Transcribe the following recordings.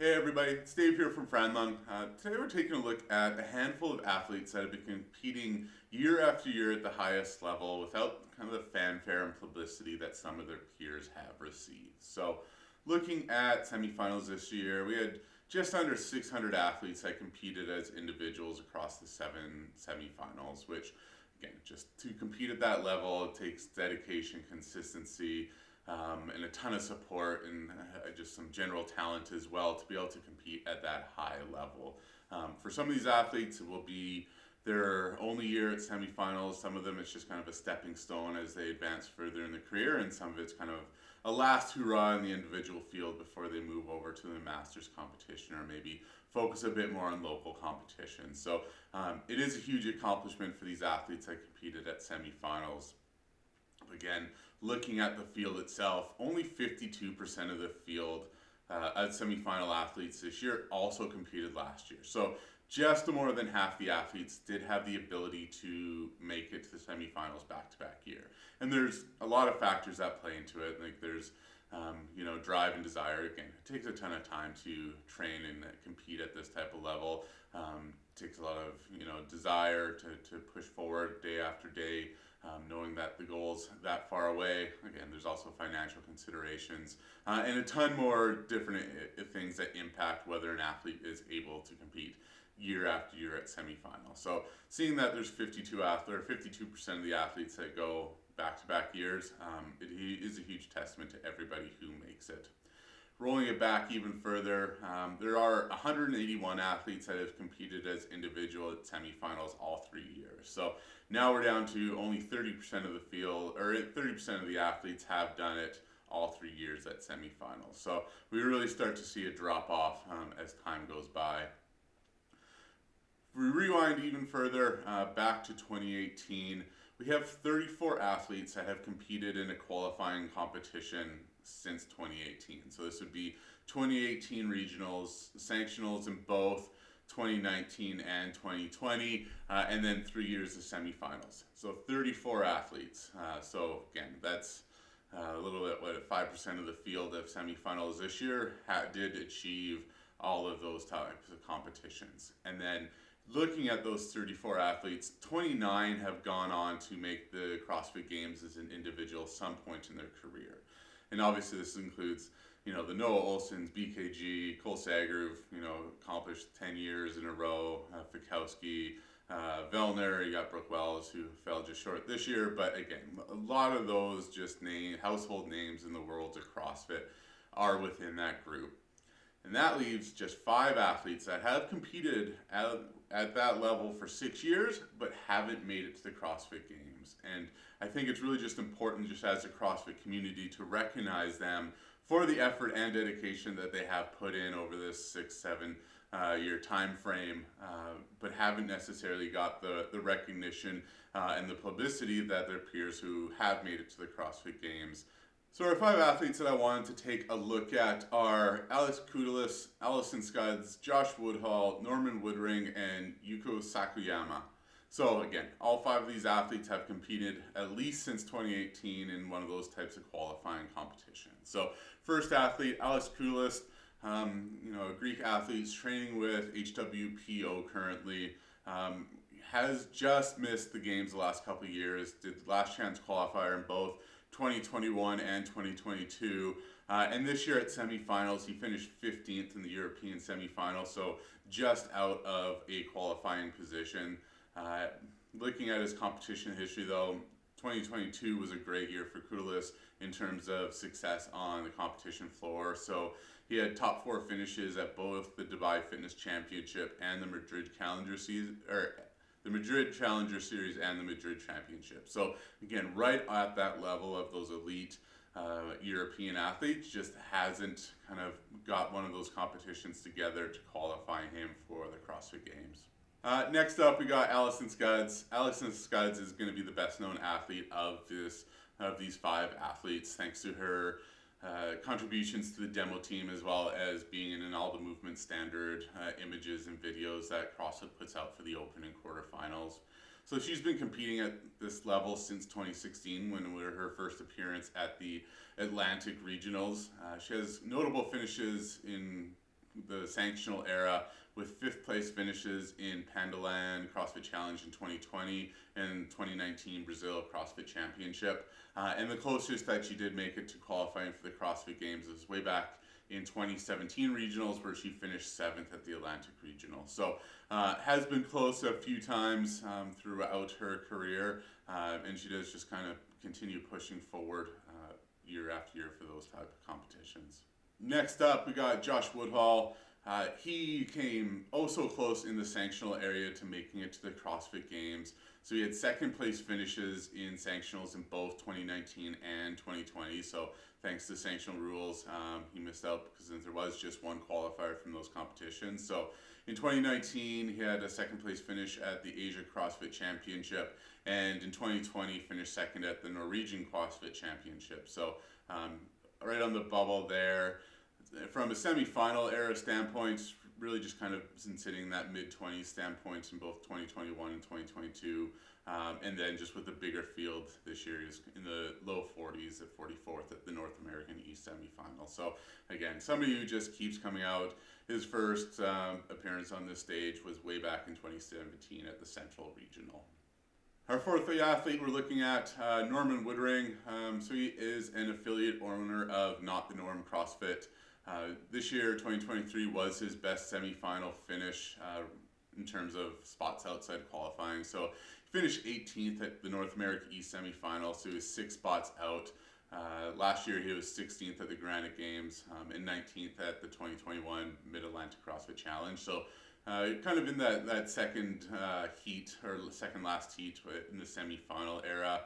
Hey everybody, it's Dave here from Franlung. Today we're taking a look at a handful of athletes that have been competing year after year at the highest level without kind of the fanfare and publicity that some of their peers have received. So looking at semifinals this year, we had just under 600 athletes that competed as individuals across the 7 semifinals, which again, just to compete at that level, it takes dedication, consistency, and a ton of support and just some general talent as well to be able to compete at that high level. For some of these athletes, it will be their only year at semifinals. Some of them, it's just kind of a stepping stone as they advance further in the career, and some of it's kind of a last hurrah in the individual field before they move over to the Masters competition or maybe focus a bit more on local competition. So it is a huge accomplishment for these athletes that competed at semifinals. Again, looking at the field itself, only 52% of the field at semifinal athletes this year also competed last year. So just more than half the athletes did have the ability to make it to the semifinals back-to-back year. And there's a lot of factors that play into it. Like there's drive and desire. Again, it takes a ton of time to train and compete at this type of level. It takes a lot of desire to push forward day after day. Knowing that the goal's that far away. Again, there's also financial considerations and a ton more different things that impact whether an athlete is able to compete year after year at semifinals. So seeing that there's 52% of the athletes that go back-to-back years, it is a huge testament to everybody who makes it. Rolling it back even further, there are 181 athletes that have competed as individual at semifinals all 3 years. So now we're down to only 30% of the field, or 30% of the athletes have done it all 3 years at semifinals. So we really start to see a drop off as time goes by. If we rewind even further back to 2018, we have 34 athletes that have competed in a qualifying competition since 2018. So this would be 2018 regionals, sanctionals in both 2019 and 2020, and then 3 years of semifinals. So 34 athletes. So again, that's a little bit, 5% of the field of semifinals this year did achieve all of those types of competitions. And then looking at those 34 athletes, 29 have gone on to make the CrossFit Games as an individual some point in their career. And obviously this includes, the Noah Olsons, BKG, Cole Sagerov, accomplished 10 years in a row, Fikowski, Vellner, you got Brooke Wells, who fell just short this year. But again, a lot of those just household names in the world of CrossFit are within that group. And that leaves just 5 athletes that have competed at that level for 6 years, but haven't made it to the CrossFit Games. And I think it's really just important, just as a CrossFit community, to recognize them for the effort and dedication that they have put in over this 6-7 year time frame, but haven't necessarily got the recognition and the publicity that their peers who have made it to the CrossFit Games. So our 5 athletes that I wanted to take a look at are Alex Kudelis, Allison Scudds, Josh Woodhall, Norman Woodring, and Yuko Sakuyama. So again, all 5 of these athletes have competed at least since 2018 in one of those types of qualifying competitions. So first athlete, Alex Kudelis, a Greek athlete training with HWPO currently, has just missed the games the last couple of years, did last chance qualifier in both 2021 and 2022. And this year at semifinals, he finished 15th in the European semifinal, so just out of a qualifying position. Looking at his competition history though, 2022 was a great year for Kudelis in terms of success on the competition floor. So he had top 4 finishes at both the Dubai Fitness Championship and the Madrid Challenger Series, the Madrid Challenger Series and the Madrid Championship. So again, right at that level of those elite European athletes, just hasn't kind of got one of those competitions together to qualify him for the CrossFit Games. Next up, we got Allison Scudds. Allison Scudds is going to be the best known athlete of these 5 athletes, thanks to her contributions to the demo team, as well as being in all the movement standard images and videos that CrossFit puts out for the open and quarterfinals. So she's been competing at this level since 2016, when we were her first appearance at the Atlantic Regionals. She has notable finishes in the sanctional era with fifth place finishes in Pandaland CrossFit Challenge in 2020 and 2019 Brazil CrossFit Championship. And the closest that she did make it to qualifying for the CrossFit Games was way back in 2017 regionals, where she finished 7th at the Atlantic Regional. So has been close a few times throughout her career, and she does just kind of continue pushing forward year after year for those type of competitions. Next up, we got Josh Woodhall. He came oh so close in the sanctional area to making it to the CrossFit Games. So he had second place finishes in sanctionals in both 2019 and 2020. So thanks to sanctional rules, he missed out because there was just one qualifier from those competitions. So in 2019, he had a second place finish at the Asia CrossFit Championship, and in 2020 finished second at the Norwegian CrossFit Championship. So right on the bubble there. From a semi-final era standpoint, really just kind of been sitting in that mid-20s standpoint in both 2021 and 2022. And then just with a bigger field this year, he's in the low 40s at 44th at the North American East semifinal. So again, somebody who just keeps coming out. His first appearance on this stage was way back in 2017 at the Central Regional. Our fourth athlete we're looking at, Norman Woodring. So he is an affiliate owner of Not the Norm CrossFit. This year, 2023, was his best semifinal finish in terms of spots outside qualifying. So he finished 18th at the North America East semifinal, so he was 6 spots out. Last year, he was 16th at the Granite Games and 19th at the 2021 Mid-Atlantic CrossFit Challenge. So kind of in that second heat, or second last heat in the semifinal era.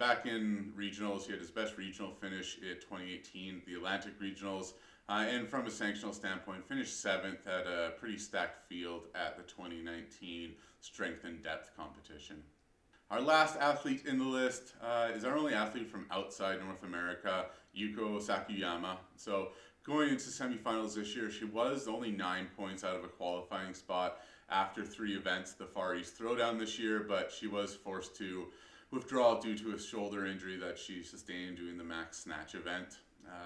Back in regionals, he had his best regional finish in 2018, the Atlantic Regionals. And from a sanctional standpoint, finished 7th at a pretty stacked field at the 2019 Strength and Depth competition. Our last athlete in the list is our only athlete from outside North America, Yuko Sakuyama. So going into semifinals this year, she was only 9 points out of a qualifying spot after 3 events, the Far East Throwdown this year, but she was forced to withdraw due to a shoulder injury that she sustained doing the max snatch event.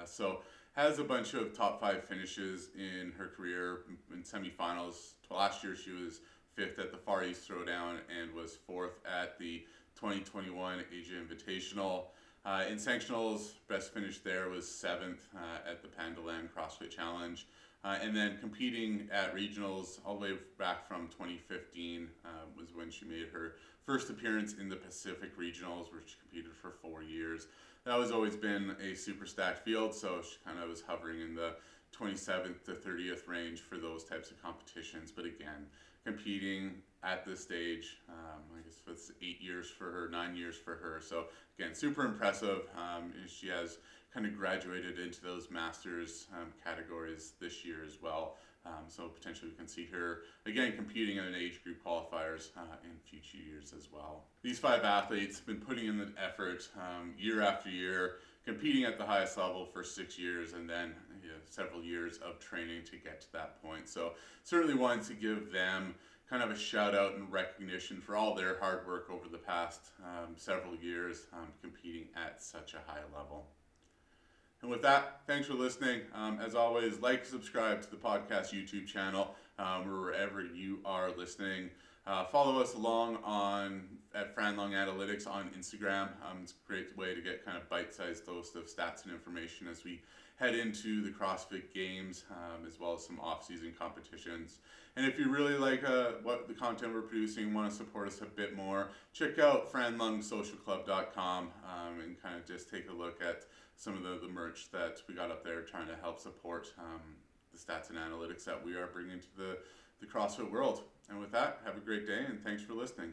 So has a bunch of top 5 finishes in her career in semifinals. Last year she was 5th at the Far East Throwdown and was 4th at the 2021 Asia Invitational. In sanctionals, best finish there was 7th at the Pandaland CrossFit Challenge. And then competing at regionals all the way back from 2015 was when she made her first appearance in the Pacific Regionals, where she competed for 4 years. That has always been a super stacked field, so she kind of was hovering in the 27th to 30th range for those types of competitions. But again, competing at this stage, I guess it's 8 years for her, 9 years for her. So again, super impressive. She has kind of graduated into those masters categories this year as well. So potentially we can see her again competing in age group qualifiers in future years as well. These 5 athletes have been putting in the effort year after year, competing at the highest level for 6 years, and then several years of training to get to that point. So certainly wanted to give them kind of a shout out and recognition for all their hard work over the past several years competing at such a high level. And with that, thanks for listening. As always, like, subscribe to the podcast YouTube channel wherever you are listening. Follow us along at Franlong Analytics on Instagram. It's a great way to get kind of bite-sized dose of stats and information as we head into the CrossFit Games, as well as some off-season competitions. And if you really like what the content we're producing, want to support us a bit more, check out franlungsocialclub.com and kind of just take a look at some of the merch that we got up there, trying to help support the stats and analytics that we are bringing to the CrossFit world. And with that, have a great day, and thanks for listening.